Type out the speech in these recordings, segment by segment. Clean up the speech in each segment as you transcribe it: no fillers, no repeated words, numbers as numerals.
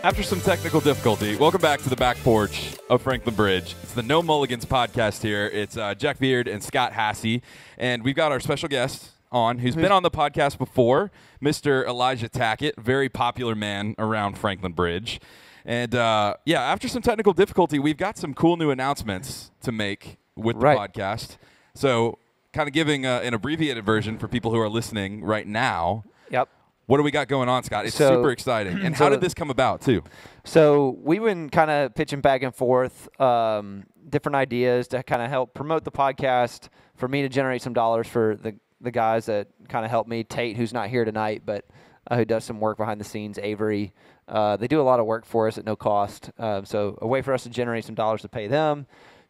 After some technical difficulty, welcome back to the back porch of Franklin Bridge. It's the No Mulligans podcast here. It's Jack Beard and Scott Hassey, and we've got our special guest on who's been on the podcast before, Mr. Elijah Tackett, very popular man around Franklin Bridge. And, yeah, after some technical difficulty, we've got some cool new announcements to make with the podcast. So kind of giving an abbreviated version for people who are listening right now. Yep. What do we got going on, Scott? It's super exciting. And how did this come about, too? So we've been kind of pitching back and forth different ideas to kind of help promote the podcast, for me to generate some dollars for the guys that kind of help me. Tate, who's not here tonight, but who does some work behind the scenes. Avery. They do a lot of work for us at no cost. So a way for us to generate some dollars to pay them,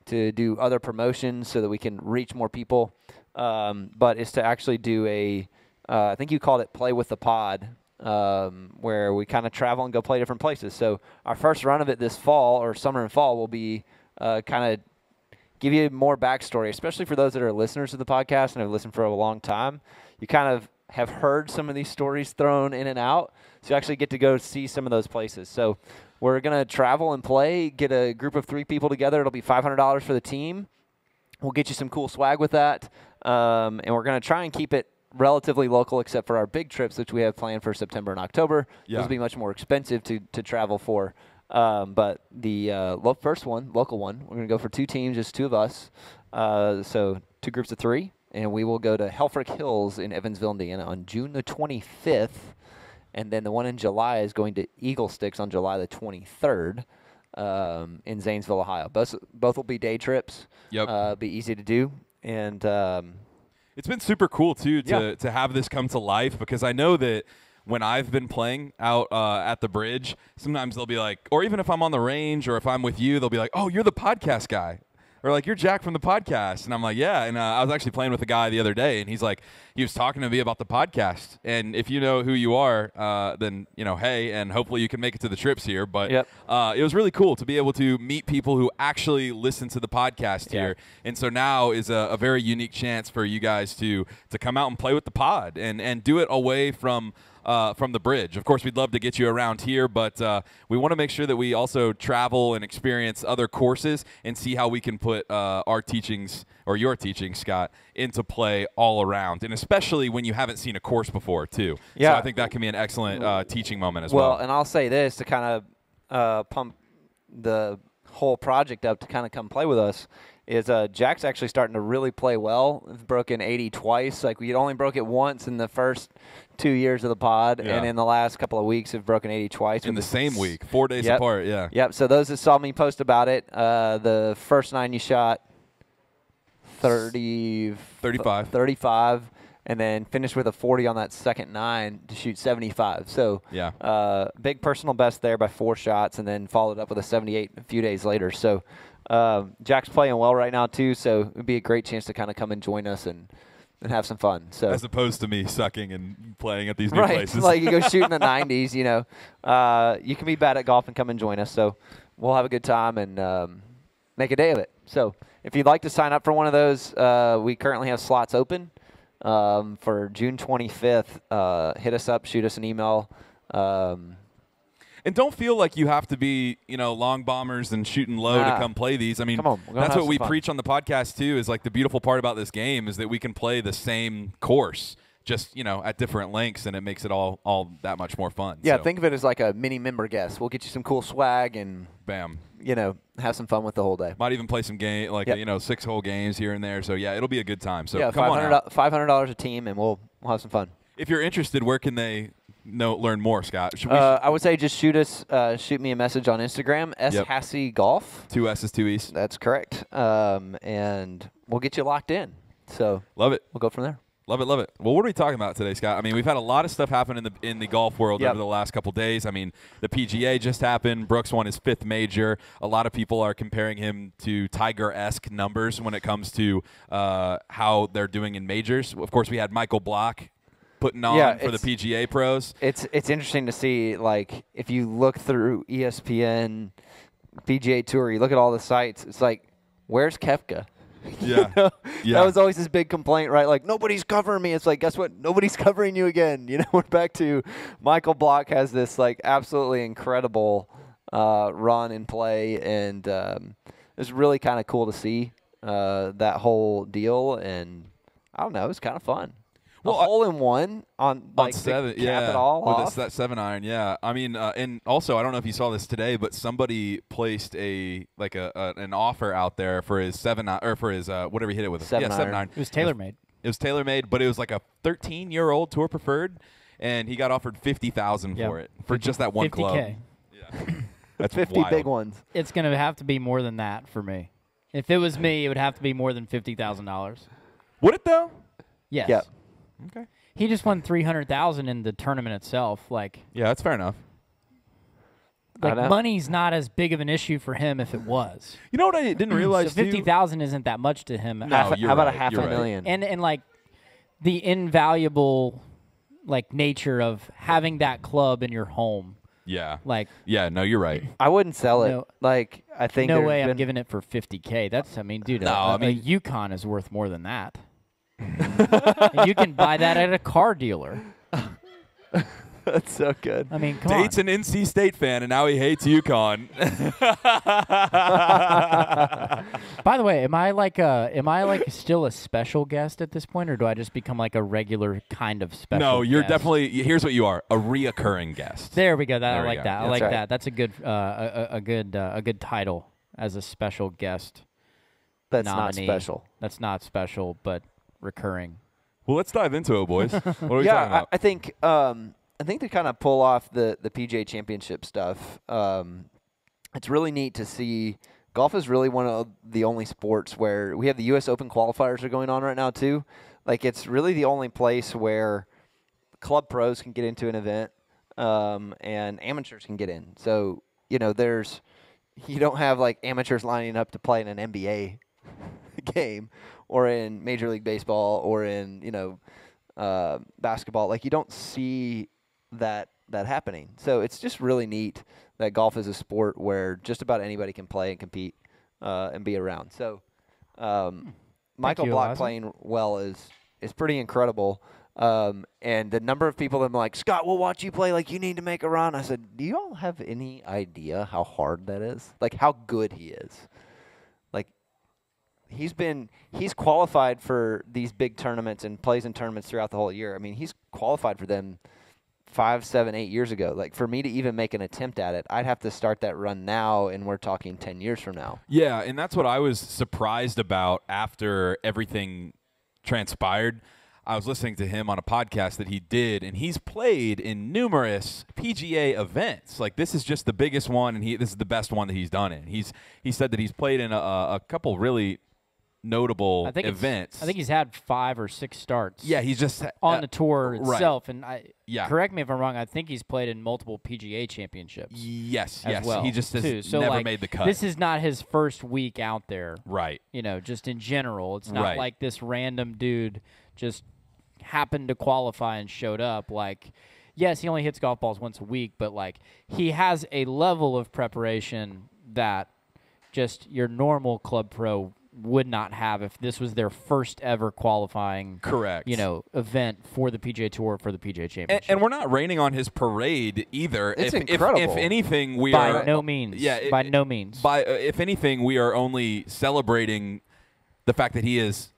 to do other promotions so that we can reach more people. But it's to actually do a I think you called it Play with the Pod, where we kind of travel and go play different places. So our first run of it this fall, or summer and fall, will be kind of give you more backstory, especially for those that are listeners to the podcast and have listened for a long time. You kind of have heard some of these stories thrown in and out, so you actually get to go see some of those places. So we're going to travel and play, get a group of 3 people together. It'll be $500 for the team. We'll get you some cool swag with that, and we're going to try and keep it relatively local, except for our big trips, which we have planned for September and October. Yeah. Those will be much more expensive to travel for. But the first one, local one, we're going to go for 2 teams, just 2 of us. So 2 groups of 3, and we will go to Helfrich Hills in Evansville, Indiana on June the 25th. And then the one in July is going to Eagle Sticks on July the 23rd in Zanesville, Ohio. Both will be day trips. Yep. Be easy to do. And it's been super cool, too, to have this come to life, because I know that when I've been playing out at the bridge, sometimes they'll be like, or even if I'm on the range or if I'm with you, they'll be like, oh, you're the podcast guy. Or like, you're Jack from the podcast. And I'm like, yeah. And I was actually playing with a guy the other day, and he's like, he was talking to me about the podcast. And if you know who you are, then, hey, and hopefully you can make it to the trips here. But it was really cool to be able to meet people who actually listen to the podcast here. And so now is a very unique chance for you guys to come out and play with the pod and do it away from the bridge. Of course, we'd love to get you around here, but we want to make sure that we also travel and experience other courses and see how we can put our teachings, or your teachings, Scott, into play all around, and especially when you haven't seen a course before, too. Yeah. So I think that can be an excellent teaching moment as well. Well, and I'll say this to kind of pump the whole project up to kind of come play with us, is Jack's actually starting to really play well. We've broken 80 twice. Like, we only broke it once in the first 2 years of the pod, and in the last couple of weeks have broken 80 twice. In the same week, 4 days apart, yeah. Yep, so those that saw me post about it, the first 9 you shot 35, and then finished with a 40 on that second 9 to shoot 75. So big personal best there by 4 shots, and then followed up with a 78 a few days later. So Jack's playing well right now, too, so it would be a great chance to kind of come and join us and have some fun. So as opposed to me sucking and playing at these new places. Like you go shoot in the 90s, you can be bad at golf and come and join us. So we'll have a good time and make a day of it. So if you'd like to sign up for one of those, we currently have slots open for June 25th. Hit us up, shoot us an email. And don't feel like you have to be, long bombers and shooting low to come play these. I mean, that's what we preach on the podcast, too, is like the beautiful part about this game is that we can play the same course just, at different lengths, and it makes it all that much more fun. Yeah, think of it as like a mini member guest. We'll get you some cool swag and, bam, have some fun with the whole day. Might even play some game, like, 6-hole games here and there. So, yeah, it'll be a good time. So, come $500 a team, and we'll have some fun. If you're interested, where can they learn more, Scott? I would say just shoot me a message on Instagram, Hassey Golf. 2 S's, 2 E's. That's correct. And we'll get you locked in. So love it. We'll go from there. Love it, love it. Well, what are we talking about today, Scott? I mean, we've had a lot of stuff happen in the golf world over the last couple days. I mean, the PGA just happened. Brooks won his 5th major. A lot of people are comparing him to Tiger-esque numbers when it comes to how they're doing in majors. Of course, we had Michael Block putting on for the PGA pros. It's interesting to see, like, if you look through ESPN, PGA Tour, you look at all the sites, it's like, where's Koepka? Yeah. That was always his big complaint, right? Like, nobody's covering me. It's like, guess what? Nobody's covering you again. We're back to Michael Block has this, like, absolutely incredible run and play, and it's really kind of cool to see that whole deal, and I don't know, it's kind of fun. Well, hole-in-one on seven, cap it all off. That 7-iron, yeah. I mean, and also I don't know if you saw this today, but somebody placed an offer out there for his 7-iron or for his whatever he hit it with. 7-iron. It was TaylorMade. It was TaylorMade, but it was like a 13-year-old Tour Preferred, and he got offered $50,000 for it for just that one 50K. club. Yeah, that's 50 wild. big ones. It's gonna have to be more than that for me. If it was me, it would have to be more than $50,000. Would it though? Yes. Yeah. Okay. He just won $300,000 in the tournament itself. Like, yeah, that's fair enough. Money's not as big of an issue for him if it was. You know what I didn't realize? So $50,000 isn't that much to him. No, how about right, a half a million? And like the invaluable like nature of having that club in your home. Yeah. Like. Yeah. No, you're right. I wouldn't sell it. No, like, I think no way I'm giving it for $50K. That's, I mean, dude, a Yukon is worth more than that. And you can buy that at a car dealer. That's so good. I mean, come on. Date's an NC State fan, and now he hates UConn. By the way, am I like still a special guest at this point, or do I just become like a regular kind of special? No, you're guest? definitely. Here's what you are: a reoccurring guest. There we go. There I we like go. that. I That's like right. that. That's a good a good title as a special guest. That's nominee. not special. That's not special, but recurring. Well, let's dive into it, boys. What are we talking Yeah, about? I think to kind of pull off the PGA Championship stuff, it's really neat to see. Golf is really one of the only sports where we have the U.S. Open qualifiers are going on right now too. Like, it's really the only place where club pros can get into an event and amateurs can get in. So you don't have like amateurs lining up to play in an NBA game or in Major League Baseball or in basketball. Like, you don't see that happening. So it's just really neat that golf is a sport where just about anybody can play and compete and be around. So Michael Block Eliza. playing well is pretty incredible. And the number of people that are like, Scott, we'll watch you play. Like, you need to make a run. I said, do you all have any idea how hard that is? Like, how good he is? Like, he's qualified for these big tournaments and plays in tournaments throughout the whole year. I mean, he's qualified for them 5, 7, 8 years ago. Like, for me to even make an attempt at it, I'd have to start that run now, and we're talking 10 years from now. Yeah, and that's what I was surprised about after everything transpired. I was listening to him on a podcast that he did, and he's played in numerous PGA events. Like, this is just the biggest one, and this is the best one that he's done in. He said that he's played in a couple really notable events. I think he's had 5 or 6 starts. Yeah, he's just on the tour itself. Right. And correct me if I'm wrong. I think he's played in multiple PGA championships. Yes. Well he just has so never like, made the cut. This is not his first week out there. Right. Just in general, it's not Right. like this random dude just happened to qualify and showed up. Like, yes, he only hits golf balls once a week, but like he has a level of preparation that just your normal club pro would not have if this was their first ever qualifying correct event for the PGA Tour, for the PGA Championship. And we're not raining on his parade either. It's if incredible. If anything, we by are no means. Yeah, by no means. If anything, we are only celebrating the fact that he is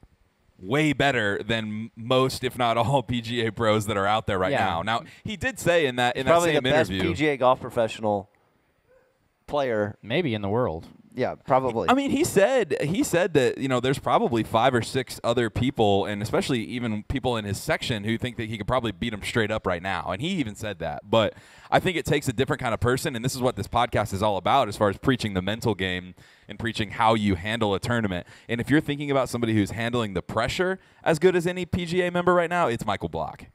way better than most, if not all, PGA pros that are out there right now. Now, he did say in that same probably the interview, best PGA golf professional player. Maybe in the world. Yeah, probably. I mean, he said that there's probably 5 or 6 other people, and especially even people in his section, who think that he could probably beat him straight up right now. And he even said that. But I think it takes a different kind of person, and this is what this podcast is all about, as far as preaching the mental game and preaching how you handle a tournament. And if you're thinking about somebody who's handling the pressure as good as any PGA member right now, it's Michael Block.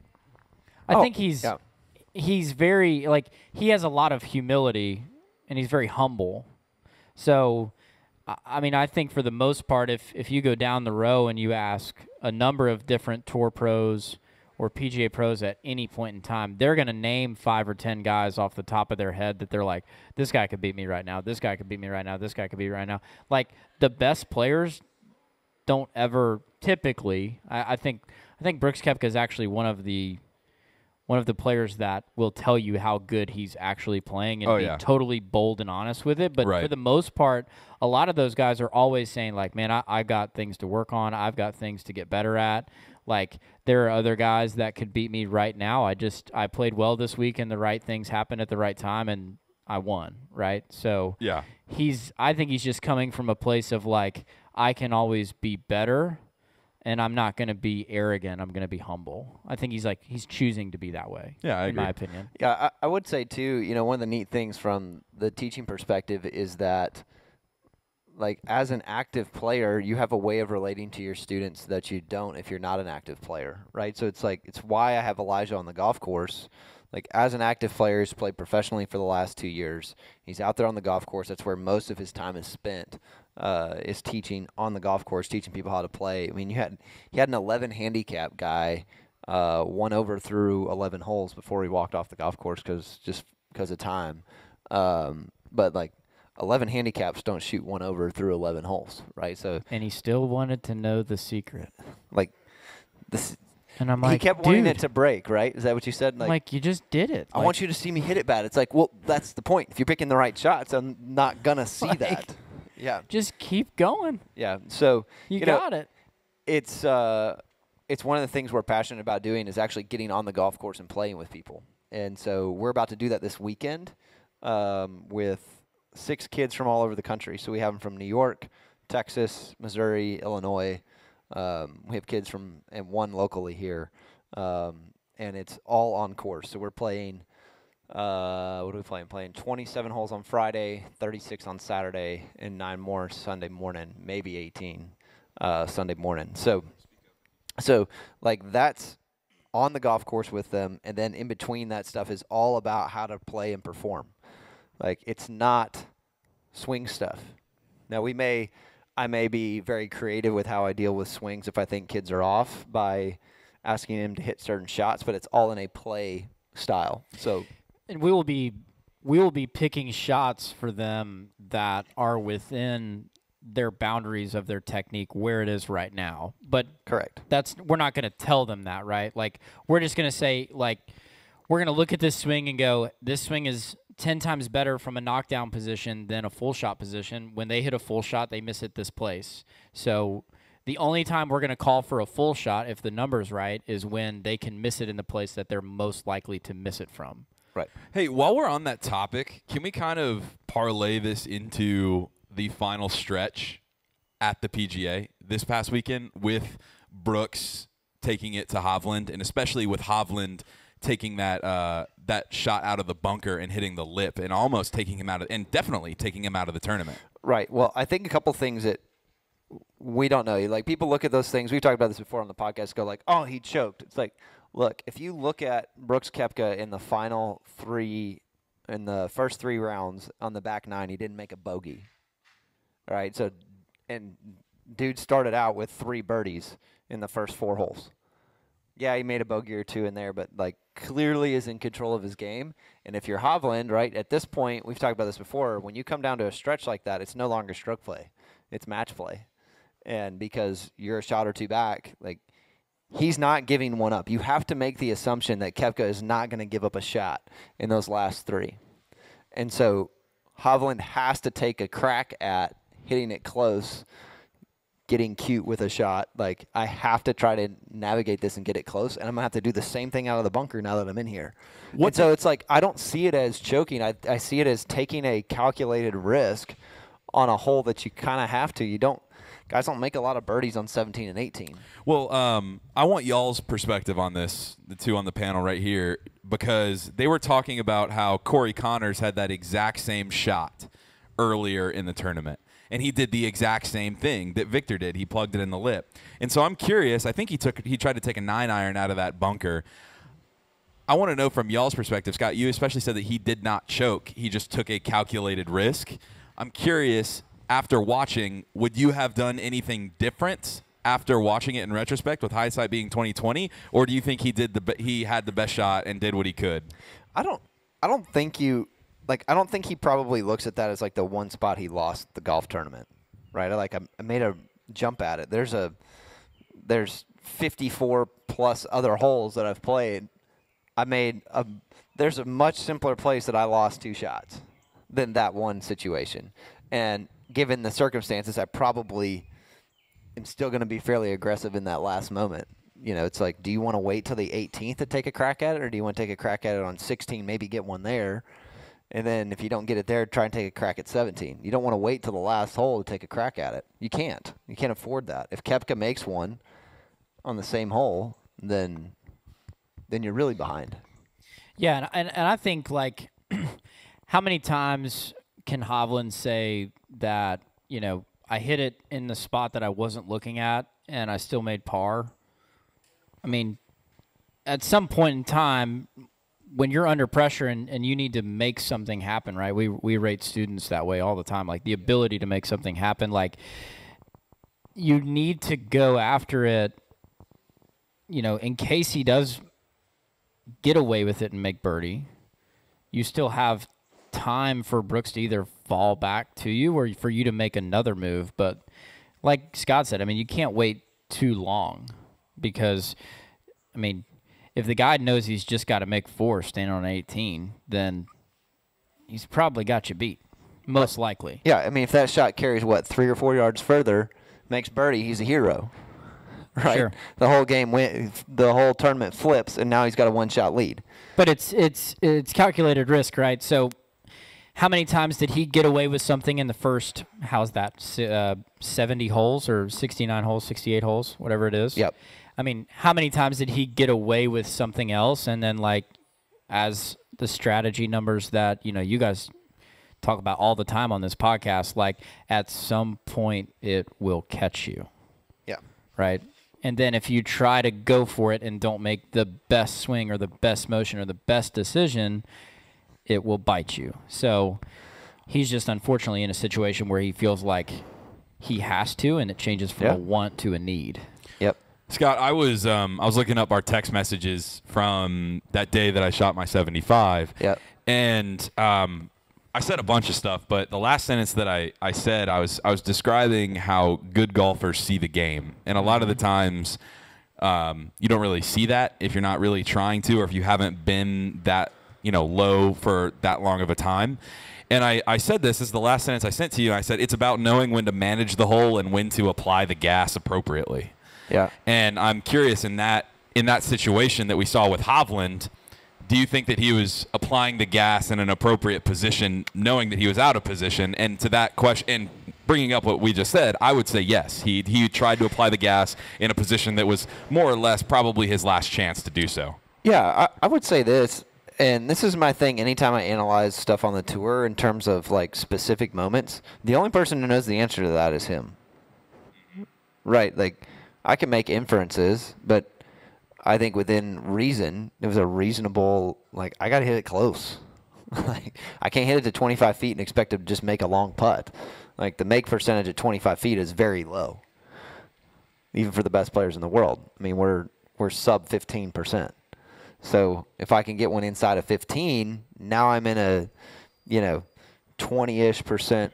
I think he's very he has a lot of humility, and he's very humble. So, I mean, I think for the most part, if you go down the row and you ask a number of different tour pros or PGA pros at any point in time, they're going to name 5 or 10 guys off the top of their head that they're like, this guy could beat me right now, this guy could beat me right now, this guy could beat me right now. Like, the best players don't ever typically. I think Brooks Koepka is actually one of the players that will tell you how good he's actually playing and be totally bold and honest with it. But for the most part, a lot of those guys are always saying, like, man, I got things to work on. I've got things to get better at. Like, there are other guys that could beat me right now. I played well this week, and the right things happened at the right time, and I won, right? So I think he's just coming from a place of, like, I can always be better, and I'm not going to be arrogant. I'm going to be humble. I think he's choosing to be that way. Yeah, I agree. In my opinion. Yeah, I would say too. One of the neat things from the teaching perspective is that, like, as an active player, you have a way of relating to your students that you don't if you're not an active player, right? So it's why I have Elijah on the golf course. Like, as an active player, he's played professionally for the last 2 years. He's out there on the golf course. That's where most of his time is spent. Is teaching on the golf course, teaching people how to play. I mean, he had an 11 handicap guy, 1 over through 11 holes before he walked off the golf course because of time. But like 11 handicaps don't shoot 1 over through 11 holes, right? So and he still wanted to know the secret. Like this. And I'm like, he kept wanting it to break, right? Is that what you said? Like you just did it. I want you to see me hit it bad. It's like, well, that's the point. If you're picking the right shots, I'm not gonna see that. Yeah. Just keep going. Yeah. So you got it. It's one of the things we're passionate about doing is actually getting on the golf course and playing with people. And so we're about to do that this weekend with 6 kids from all over the country. So we have them from New York, Texas, Missouri, Illinois. We have kids and 1 locally here. And it's all on course. So we're playing what are we playing? Playing 27 holes on Friday, 36 on Saturday, and 9 more Sunday morning, maybe 18 Sunday morning. So like that's on the golf course with them, and then in between that stuff is all about how to play and perform. Like, it's not swing stuff. Now I may be very creative with how I deal with swings if I think kids are off by asking them to hit certain shots, but it's all in a play style. So. And we will be picking shots for them that are within their boundaries of their technique where it is right now. But correct. We're not going to tell them that, right? Like, we're just going to say, like, we're going to look at this swing and go, this swing is 10 times better from a knockdown position than a full shot position. When they hit a full shot, they miss it this place. So the only time we're going to call for a full shot, if the number's right, is when they can miss it in the place that they're most likely to miss it from. Right. Hey, while we're on that topic, can we kind of parlay this into the final stretch at the PGA this past weekend with Brooks taking it to Hovland, and especially with Hovland taking that shot out of the bunker and hitting the lip and almost taking him out of, and definitely taking him out of the tournament. Right. Well, I think a couple things that we don't know. Like, people look at those things. We've talked about this before on the podcast. Go like, oh, he choked. It's like, look, if you look at Brooks Koepka in the first 3 rounds on the back 9, he didn't make a bogey. All right. So, and dude started out with 3 birdies in the first 4 holes. Yeah, he made a bogey or 2 in there, but like clearly is in control of his game. And if you're Hovland, right, at this point, we've talked about this before, when you come down to a stretch like that, it's no longer stroke play. It's match play. And because you're a shot or 2 back, like, he's not giving one up. You have to make the assumption that Koepka is not going to give up a shot in those last 3. And so Hovland has to take a crack at hitting it close, getting cute with a shot. Like, I have to try to navigate this and get it close, and I'm going to have to do the same thing out of the bunker now that I'm in here. And so it's like, I don't see it as choking. I see it as taking a calculated risk on a hole that you kind of have to. Guys don't make a lot of birdies on 17 and 18. Well, I want y'all's perspective on this, the 2 on the panel right here, because they were talking about how Corey Connors had that exact same shot earlier in the tournament. And he did the exact same thing that Victor did. He plugged it in the lip. And so I'm curious. I think he tried to take a 9-iron out of that bunker. I want to know from y'all's perspective, Scott, you especially said that he did not choke. He just took a calculated risk. I'm curious, after watching, would you have done anything different after watching it in retrospect, with hindsight being 20/20, or do you think he had the best shot and did what he could? I don't think he probably looks at that as like the one spot he lost the golf tournament, right? I made a jump at it. There's 54 plus other holes that I've played. There's a much simpler place that I lost 2 shots than that one situation. And given the circumstances, I probably am still going to be fairly aggressive in that last moment. You know, it's like, do you want to wait till the 18th to take a crack at it, or do you want to take a crack at it on 16, maybe get one there, and then if you don't get it there, try and take a crack at 17. You don't want to wait till the last hole to take a crack at it. You can't. You can't afford that. If Koepka makes one on the same hole, then you're really behind. Yeah, and I think, like, how many times can Hovland say that, you know, I hit it in the spot that I wasn't looking at and I still made par? I mean, at some point in time, when you're under pressure and you need to make something happen, right? We rate students that way all the time, like the ability to make something happen. Like, you need to go after it, you know, in case he does get away with it and make birdie. You still have time for Brooks to either fall back to you or for you to make another move. But like Scott said, I mean, you can't wait too long because, I mean, if the guy knows he's just got to make 4 standing on 18, then he's probably got you beat, most likely. Yeah, I mean, if that shot carries, 3 or 4 yards further, makes birdie, he's a hero. Right? Sure. The whole game the whole tournament flips, and now he's got a 1-shot lead. But it's calculated risk, right? So how many times did he get away with something in the first, 70 holes or 69 holes, 68 holes, whatever it is? Yep. I mean, how many times did he get away with something else, and then, like, as the strategy numbers that, you know, you guys talk about all the time on this podcast, like, at some point it will catch you. Yeah. Right? And then if you try to go for it and don't make the best swing or the best motion or the best decision, it will bite you. So he's just unfortunately in a situation where he feels like he has to, and it changes from a want to a need. Yep. Scott, I was looking up our text messages from that day that I shot my 75. Yep. And I said a bunch of stuff, but the last sentence that I said, I was describing how good golfers see the game. And a lot of the times you don't really see that if you're not really trying to, or if you haven't been that, you know, low for that long of a time. And I said this is the last sentence I sent to you. I said, it's about knowing when to manage the hole and when to apply the gas appropriately. Yeah. And I'm curious in that situation that we saw with Hovland, do you think that he was applying the gas in an appropriate position, knowing that he was out of position? And to that question, and bringing up what we just said, I would say yes. He tried to apply the gas in a position that was more or less probably his last chance to do so. Yeah, I would say this, and this is my thing anytime I analyze stuff on the tour in terms of, like, specific moments, the only person who knows the answer to that is him. Right, like, I can make inferences, but I think within reason, it was a reasonable, like, I got to hit it close. Like, I can't hit it to 25 feet and expect to just make a long putt. Like, the make percentage at 25 feet is very low, even for the best players in the world. I mean, we're sub 15%. So if I can get one inside of 15, now I'm in a, 20-ish percent,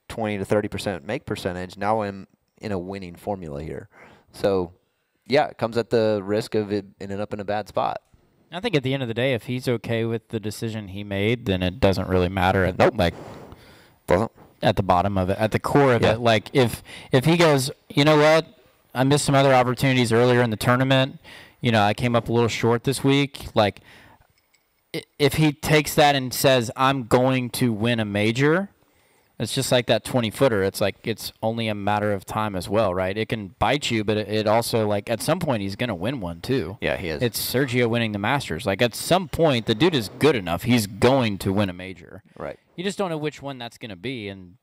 20 to 30% make percentage. Now I'm in a winning formula here. So, yeah, it comes at the risk of it ending up in a bad spot. I think at the end of the day, if he's okay with the decision he made, then it doesn't really matter. At at the bottom of it, at the core of it. Like, if he goes, you know what, I missed some other opportunities earlier in the tournament. You know, I came up a little short this week. Like, if he takes that and says, I'm going to win a major, it's just like that 20-footer. It's like it's only a matter of time as well, right? It can bite you, but it also, like, at some point he's going to win one too. Yeah, he is. It's Sergio winning the Masters. Like, at some point, the dude is good enough. He's going to win a major. Right. You just don't know which one that's going to be. And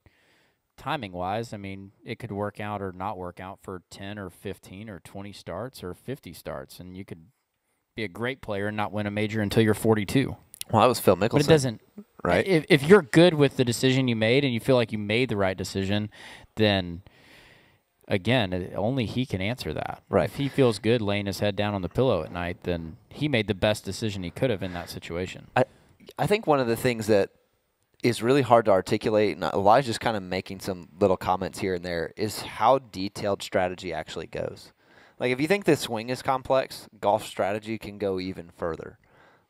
timing-wise, I mean, it could work out or not work out for 10 or 15 or 20 starts or 50 starts. And you could be a great player and not win a major until you're 42. Well, that was Phil Mickelson. But it doesn't. Right. If you're good with the decision you made and you feel like you made the right decision, then, again, only he can answer that. Right. If he feels good laying his head down on the pillow at night, then he made the best decision he could have in that situation. I think one of the things that is really hard to articulate, and Elijah's kind of making some little comments here and there, is how detailed strategy actually goes. Like, if you think the swing is complex, golf strategy can go even further.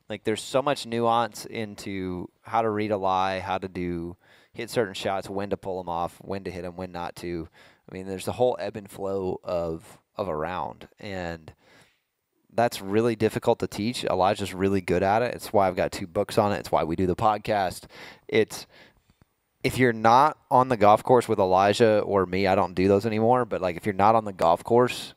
Like, there's so much nuance into how to read a lie, how to hit certain shots, when to pull them off, when to hit them, when not to. I mean, there's the whole ebb and flow of a round, and that's really difficult to teach. Elijah's really good at it. It's why I've got 2 books on it. It's why we do the podcast. If you're not on the golf course with Elijah or me, I don't do those anymore, but like if you're not on the golf course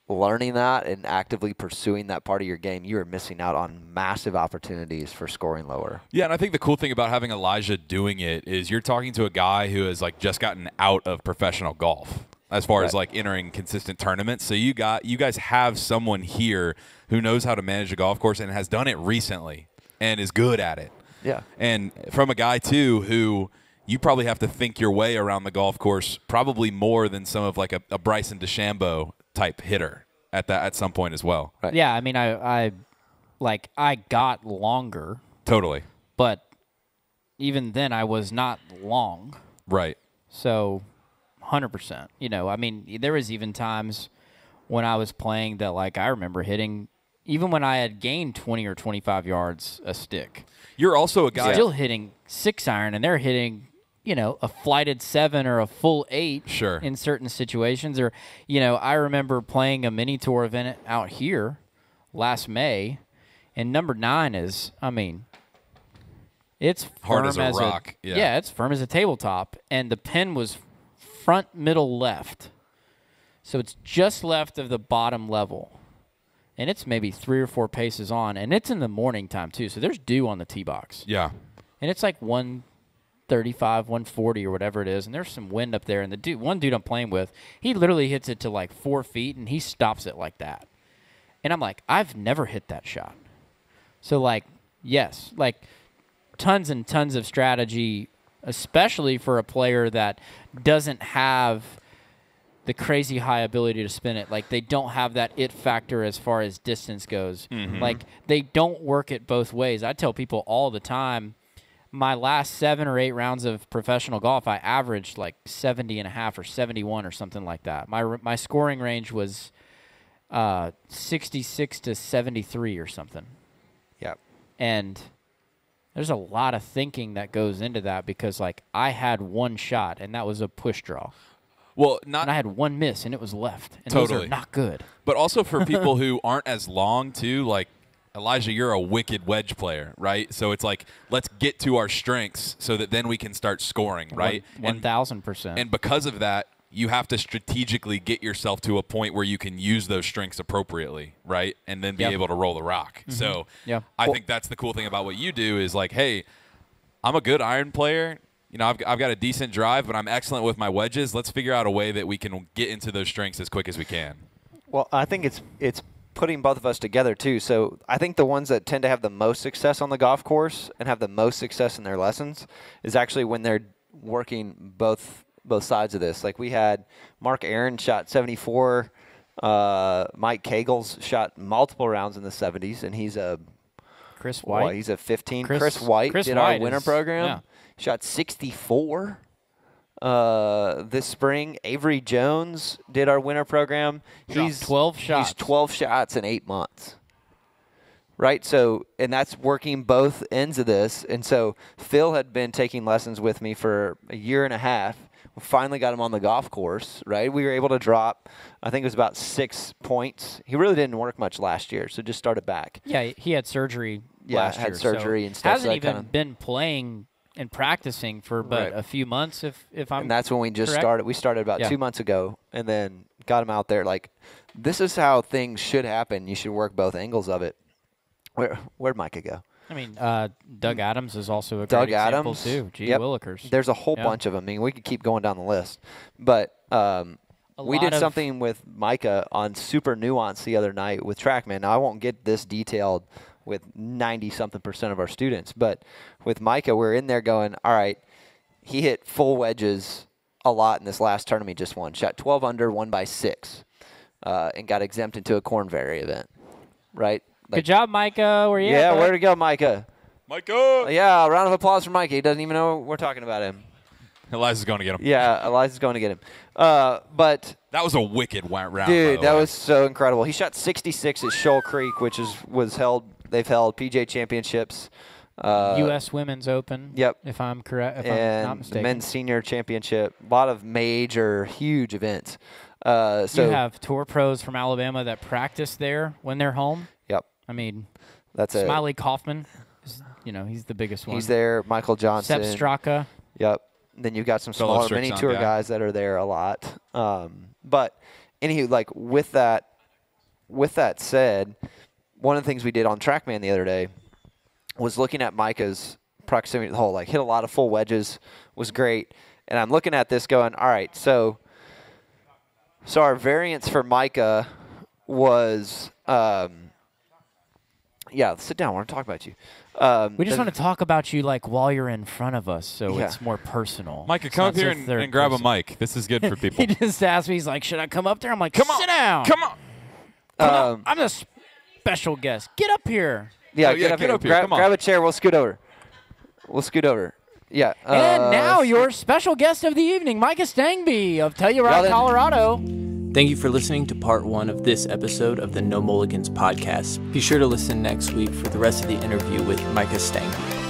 learning that and actively pursuing that part of your game, you are missing out on massive opportunities for scoring lower. Yeah, and I think the cool thing about having Elijah doing it is you're talking to a guy who has like just gotten out of professional golf as far as like entering consistent tournaments. So you guys have someone here who knows how to manage a golf course and has done it recently and is good at it. Yeah. And from a guy too who you probably have to think your way around the golf course probably more than some of like a Bryson DeChambeau type hitter at some point as well. Right. Yeah, I mean I got longer. Totally. But even then I was not long. Right. So 100%. You know, I mean, there was even times when I was playing that, like, I remember hitting, even when I had gained 20 or 25 yards a stick. You're also a guy still hitting 6-iron, and they're hitting, you know, a flighted 7 or a full 8 sure. in certain situations. Or, you know, I remember playing a mini tour event out here last May, and number 9 is, I mean, it's hard as a rock. Yeah, it's firm as a tabletop, and the pin was front middle left, so it's just left of the bottom level, and it's maybe 3 or 4 paces on, and it's in the morning time too, so there's dew on the tee box. Yeah, and it's like 135, 140 or whatever it is, and there's some wind up there, and one dude I'm playing with, he literally hits it to like 4 feet, and he stops it like that, and I'm like, I've never hit that shot. So like, yes, like tons and tons of strategy, especially for a player that doesn't have the crazy high ability to spin it. Like, they don't have that it factor as far as distance goes. Mm-hmm. Like, they don't work it both ways. I tell people all the time, my last 7 or 8 rounds of professional golf, I averaged like 70.5 or 71 or something like that. My scoring range was 66 to 73 or something. Yeah. And there's a lot of thinking that goes into that because, like, I had 1 shot, and that was a push draw. Well, and I had 1 miss, and it was left. And totally. Those are not good. But also for people who aren't as long, too, like, Elijah, you're a wicked wedge player, right? So it's like, let's get to our strengths so that then we can start scoring, right? 1,000%. And because of that, you have to strategically get yourself to a point where you can use those strengths appropriately, right? And then be able to roll the rock. Mm-hmm. So I think that's the cool thing about what you do is like, hey, I'm a good iron player. You know, I've got a decent drive, but I'm excellent with my wedges. Let's figure out a way that we can get into those strengths as quick as we can. Well, I think it's putting both of us together too. So I think the ones that tend to have the most success on the golf course and have the most success in their lessons is actually when they're working both sides of this. Like we had Mark Aaron shot 74, Mike Cagles shot multiple rounds in the 70s, and he's a Chris White. He's a 15. Chris White did our winter program. Yeah. Shot 64 this spring. Avery Jones did our winter program. He's 12 shots. He's 12 shots in 8 months. Right, so, and that's working both ends of this. And so Phil had been taking lessons with me for a year and a half. We finally got him on the golf course, right? We were able to drop, I think it was about 6 points. He really didn't work much last year, so just started back. Yeah, he had surgery last year. Had surgery so and stuff. Hasn't even been playing and practicing for a few months, if I'm And that's when we just correct? started. We started about 2 months ago, and then got him out there. Like, this is how things should happen. You should work both angles of it. Where'd Micah go? I mean, Doug Adams is also a great example too. Gee Willikers. There's a whole bunch of them. I mean, we could keep going down the list. But we did something with Micah on super nuance the other night with TrackMan. Now, I won't get this detailed with 90-something% of our students. But with Micah, we're in there going, all right, he hit full wedges a lot in this last tournament he just won. Shot 12 under, won by 6, and got exempt into a Corn Ferry event, right? Good job, Micah. Where you at? Where to go, Micah? Micah! Yeah, a round of applause for Micah. He doesn't even know we're talking about him. Eliza's going to get him. Yeah, Eliza's going to get him. But that was a wicked round. Dude, that was so incredible. He shot 66 at Shoal Creek, which was held. They've held PGA Championships. U.S. Women's Open. Yep. If I'm correct, if and I'm not mistaken. The Men's Senior Championship. A lot of major, huge events. So you have tour pros from Alabama that practice there when they're home. Yep. I mean, that's Smiley Kaufman. He's the biggest one. He's there. Michael Johnson. Sepp Straka. Yep. Then you've got some smaller mini tour guys that are there a lot. But anywho, like with that said, one of the things we did on TrackMan the other day was looking at Micah's proximity to the hole. Like hit a lot of full wedges, was great. And I'm looking at this going, all right, so our variance for Micah was sit down. I want to talk about you. We just want to talk about you like while you're in front of us, so it's more personal. Micah, come up here and grab a mic. This is good for people. He just asked me, he's like, should I come up there? I'm like, come sit down. Come on. I'm the special guest. Get up here. Yeah, get up here. Grab a chair. We'll scoot over. Yeah. And now your special guest of the evening, Micah Strangebye of Telluride, Colorado. Thank you for listening to part 1 of this episode of the No Mulligans podcast. Be sure to listen next week for the rest of the interview with Micah Strangebye.